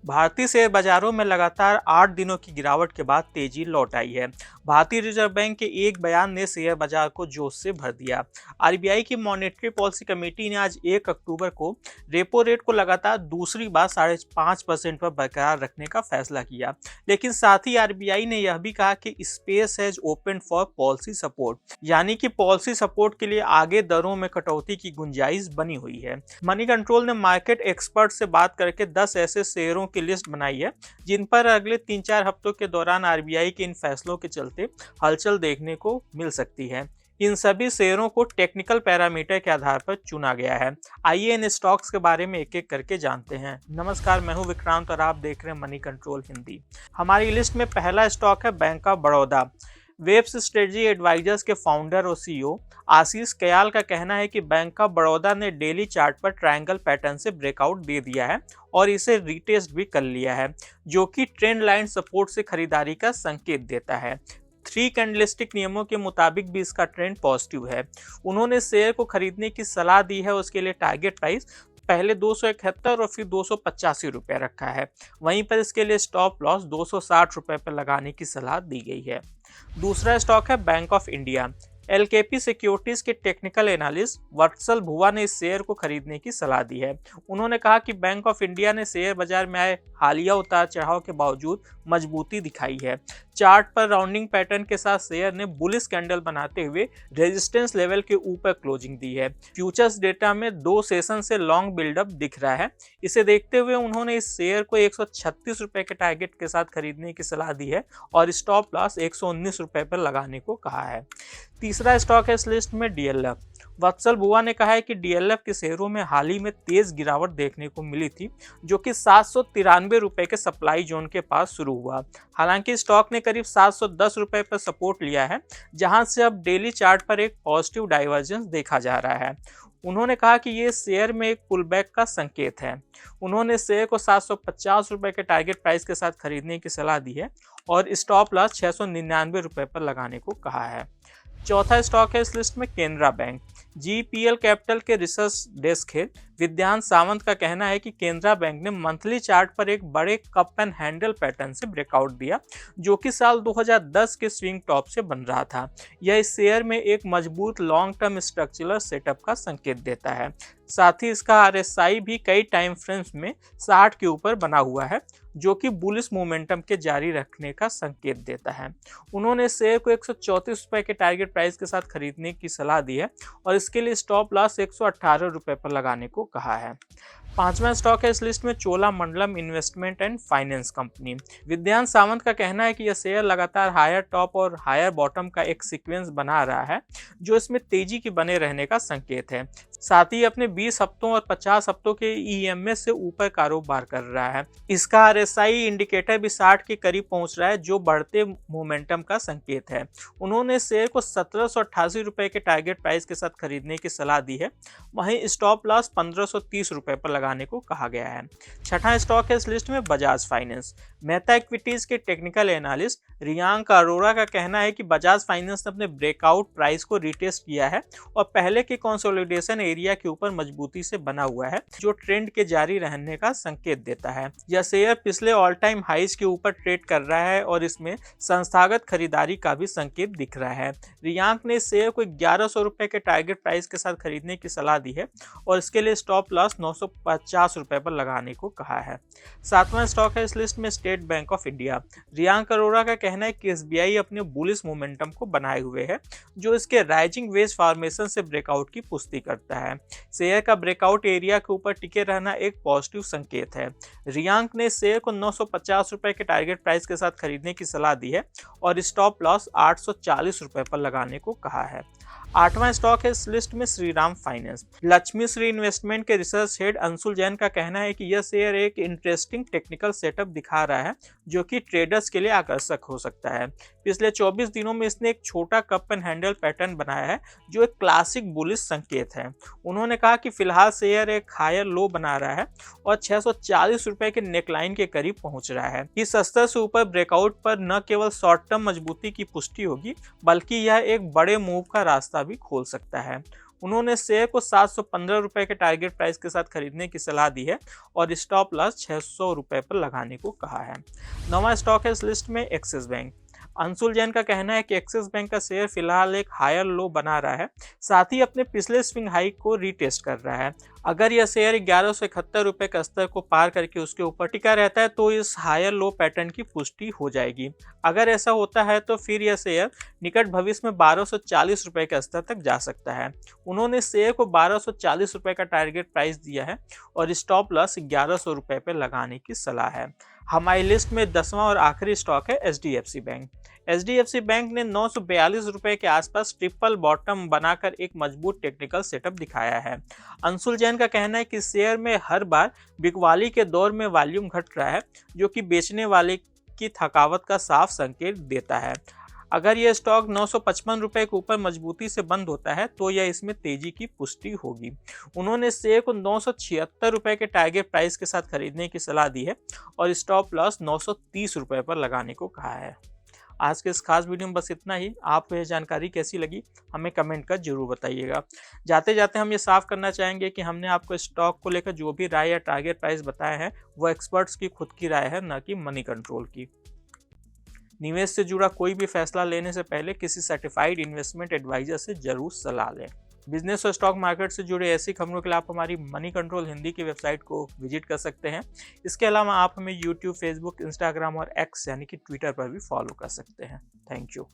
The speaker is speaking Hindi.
भारतीय शेयर बाजारों में लगातार 8 दिनों की गिरावट के बाद तेजी लौट आई है। भारतीय रिजर्व बैंक के एक बयान ने शेयर बाजार को जोश से भर दिया। आरबीआई की मॉनेटरी पॉलिसी कमेटी ने आज 1 अक्टूबर को रेपो रेट को लगातार दूसरी बार 5.5% पर बरकरार रखने का फैसला किया। लेकिन साथ ही आरबीआई ने यह भी कहा कि space has open for policy support, यानी कि पॉलिसी सपोर्ट के लिए आगे दरों में कटौती की गुंजाइश बनी हुई है। मनी कंट्रोल ने मार्केट एक्सपर्ट से बात करके 10 ऐसे शेयरों की लिस्ट बनाई है जिन पर अगले 3-4 हफ्तों के दौरान आरबीआई के इन फैसलों के चलते हलचल देखने को मिल सकती है। इन सभी शेयरों को टेक्निकल पैरामीटर के आधार पर चुना गया है। आइए इन स्टॉक्स के बारे में एक एक करके जानते हैं। नमस्कार, मैं हूं विक्रांत और आप देख रहे हैं मनी कंट्रोल हिंदी। हमारी लिस्ट में पहला स्टॉक है Bank of Baroda. Webs Strategy Advisors के फाउंडर और सीईओ आशीष कयाल का कहना है कि बैंक ऑफ बड़ौदा ने डेली चार्ट पर ट्रायंगल पैटर्न से ब्रेकआउट दे दिया है और इसे रीटेस्ट भी कर लिया है, जो कि ट्रेंड लाइन सपोर्ट से खरीदारी का संकेत देता है। 3 कैंडलस्टिक नियमों के मुताबिक भी इसका ट्रेंड पॉजिटिव है। उन्होंने शेयर को खरीदने की सलाह दी है। उसके लिए टारगेट प्राइस पहले 271 और फिर 285 रुपये रखा है। वहीं पर इसके लिए स्टॉप लॉस 260 रुपये पर लगाने की सलाह दी गई है। दूसरा स्टॉक है Bank of India. LKP securities के टेक्निकल एनालिस्ट वत्सल भुवा ने इस शेयर को खरीदने की सलाह दी है। उन्होंने कहा कि बैंक ऑफ इंडिया ने शेयर बाजार में आए हालिया उतार चढ़ाव के बावजूद मजबूती दिखाई है। चार्ट पर राउंडिंग पैटर्न के साथ शेयर ने बुलिश कैंडल बनाते हुए रेजिस्टेंस लेवल के ऊपर क्लोजिंग दी है। फ्यूचर्स डेटा में 2 सेशन से लॉन्ग बिल्डअप दिख रहा है। इसे देखते हुए उन्होंने इस शेयर को 136 रुपए के टारगेट के साथ खरीदने की सलाह दी है और स्टॉप लॉस 119 रुपए पर लगाने को कहा है। तीसरा स्टॉक है इस लिस्ट में डीएलएफ। वत्सल बुआ ने कहा है कि डीएलएफ के शेयरों में हाल ही में तेज गिरावट देखने को मिली थी, जो कि 793 रुपए के सप्लाई जोन के पास शुरू हुआ। हालांकि स्टॉक ने करीब 710 रुपए पर सपोर्ट लिया है, जहां से अब डेली चार्ट पर एक पॉजिटिव डाइवर्जेंस देखा जा रहा है। उन्होंने कहा कि ये शेयर में एक पुलबैक का संकेत है। उन्होंने शेयर को 750 रुपए के टारगेट प्राइस के साथ खरीदने की सलाह दी है और स्टॉप लॉस 699 रुपए पर लगाने को कहा है। चौथा स्टॉक है इस लिस्ट में केनरा बैंक। जीपीएल कैपिटल के रिसर्च डेस्क हेड विद्यांत सावंत का कहना है कि केनरा बैंक ने मंथली चार्ट पर एक बड़े कप एंड हैंडल पैटर्न से ब्रेकआउट दिया, जो कि साल 2010 के स्विंग टॉप से बन रहा था। यह इस शेयर में एक मजबूत लॉन्ग टर्म स्ट्रक्चरल सेटअप का संकेत देता है। साथ ही इसका आरएसआई भी कई टाइम फ्रेम्स में 60 के ऊपर बना हुआ है, जो कि बुलिश मोमेंटम के जारी रखने का संकेत देता है। उन्होंने शेयर को 134 रुपए के टारगेट प्राइस के साथ खरीदने की सलाह दी है और इसके लिए स्टॉप लॉस 118 रुपए पर लगाने को कहा है। पांचवा स्टॉक है इस लिस्ट में Cholamandalam investment and finance company. Vidyant Sawant का कहना है कि यह शेयर लगातार हायर टॉप और हायर बॉटम का एक सीक्वेंस बना रहा है, जो इसमें तेजी के बने रहने का संकेत है। साथ ही अपने 20 हफ्तों और 50 हफ्तों के ईएमएस से ऊपर कारोबार कर रहा है। इसका आरएसआई इंडिकेटर भी 60 के करीब पहुंच रहा है, जो बढ़ते मोमेंटम का संकेत है। उन्होंने शेयर को 1788 रुपए के टारगेट प्राइस के साथ खरीदने की सलाह दी है। वहीं स्टॉप लॉस 1530 रुपए पर लगाने को कहा गया है। छठा स्टॉक है इस लिस्ट में बजाज फाइनेंस। मेहता इक्विटीज के टेक्निकल एनालिस्ट रियांक अरोड़ा का कहना है कि बजाज फाइनेंस ने अपने ब्रेकआउट प्राइस को रिटेस्ट किया है और पहले के कंसोलिडेशन एरिया के ऊपर मजबूती से बना हुआ है, जो ट्रेंड के जारी रहने का संकेत देता है। यह शेयर पिछले ऑल टाइम हाइज के ऊपर ट्रेड कर रहा है और इसमें संस्थागत खरीदारी का भी संकेत दिख रहा है। रियांक ने शेयर को 1100 रुपए के टारगेट प्राइस के साथ खरीदने की सलाह दी है और इसके लिए स्टॉप लॉस 950 रुपए पर लगाने को कहा है। सातवां स्टॉक है इस लिस्ट में state bank of India. Riyank Arora का कहना है कि एसबीआई अपने बुलिश मोमेंटम को बनाए हुए है, जो इसके राइजिंग वेज फॉर्मेशन से ब्रेकआउट की पुष्टि करता है। शेयर का ब्रेकआउट एरिया के ऊपर टिके रहना एक पॉजिटिव संकेत है। रियांक ने शेयर को 950 रुपए के टारगेट प्राइस के साथ खरीदने की सलाह दी है और स्टॉप लॉस 840 रुपए पर लगाने को कहा है। आठवां स्टॉक है इस लिस्ट में श्रीराम फाइनेंस। लक्ष्मी श्री इन्वेस्टमेंट के रिसर्च हेड अंशुल जैन का कहना है कि यह शेयर एक इंटरेस्टिंग टेक्निकल सेटअप दिखा रहा है, जो कि ट्रेडर्स के लिए आकर्षक हो सकता है। पिछले 24 दिनों में इसने एक छोटा कप एंड हैंडल पैटर्न बनाया है, जो एक क्लासिक बुलिश संकेत है। उन्होंने कहा कि फिलहाल शेयर एक हायर लो बना रहा है और 640 रुपए के नेकलाइन के करीब पहुंच रहा है। इस स्तर से ऊपर ब्रेकआउट पर न केवल शॉर्ट टर्म मजबूती की पुष्टि होगी, बल्कि यह एक बड़े मूव का रास्ता भी खोल सकता है। उन्होंने शेयर को 715 रुपए के टारगेट प्राइस के साथ खरीदने की सलाह दी है और स्टॉप लॉस 600 रुपए पर लगाने को कहा है। नवा स्टॉक है इस लिस्ट में एक्सिस बैंक। अंशुल जैन का कहना है कि एक्सिस बैंक का शेयर फिलहाल एक हायर लो बना रहा है, साथ ही अपने पिछले स्विंग हाई को रीटेस्ट कर रहा है। अगर यह शेयर 1171 रुपए का स्तर को पार करके उसके ऊपर टिका रहता है तो इस हायर लो पैटर्न की पुष्टि हो जाएगी। अगर ऐसा होता है तो फिर यह शेयर निकट भविष्य में 1240 रुपए के स्तर तक जा सकता है। उन्होंने शेयर को 1240 रुपए का टारगेट प्राइस दिया है और स्टॉप लॉस 1100 रुपए पर लगाने की सलाह है। हमारी लिस्ट में 10वां और आखिरी स्टॉक है एचडीएफसी बैंक। एचडीएफसी बैंक ने 942 रुपए के आसपास ट्रिपल बॉटम बनाकर एक मजबूत टेक्निकल सेटअप दिखाया है। अंशुल जैन का कहना है कि शेयर में हर बार बिकवाली के दौर में वॉल्यूम घट रहा है, जो कि बेचने वाले की थकावट का साफ संकेत देता है। अगर यह स्टॉक 955 रुपए के ऊपर मजबूती से बंद होता है तो यह इसमें तेजी की पुष्टि होगी। उन्होंने शेयर को 976 रुपए के टारगेट प्राइस के साथ खरीदने की सलाह दी है और स्टॉप लॉस 930 रुपए पर लगाने को कहा है। आज के इस खास वीडियो में बस इतना ही। आपको यह जानकारी कैसी लगी हमें कमेंट कर जरूर बताइएगा। जाते जाते हम ये साफ करना चाहेंगे कि हमने आपको स्टॉक को लेकर जो भी राय या टारगेट प्राइस बताया है वो एक्सपर्ट्स की खुद की राय है, न कि मनी कंट्रोल की। निवेश से जुड़ा कोई भी फैसला लेने से पहले किसी सर्टिफाइड इन्वेस्टमेंट एडवाइजर से जरूर सलाह लें। बिजनेस और स्टॉक मार्केट से जुड़े ऐसी खबरों के लिए आप हमारी मनी कंट्रोल हिंदी की वेबसाइट को विजिट कर सकते हैं। इसके अलावा आप हमें यूट्यूब, फेसबुक, इंस्टाग्राम और एक्स यानी कि ट्विटर पर भी फॉलो कर सकते हैं। Thank you.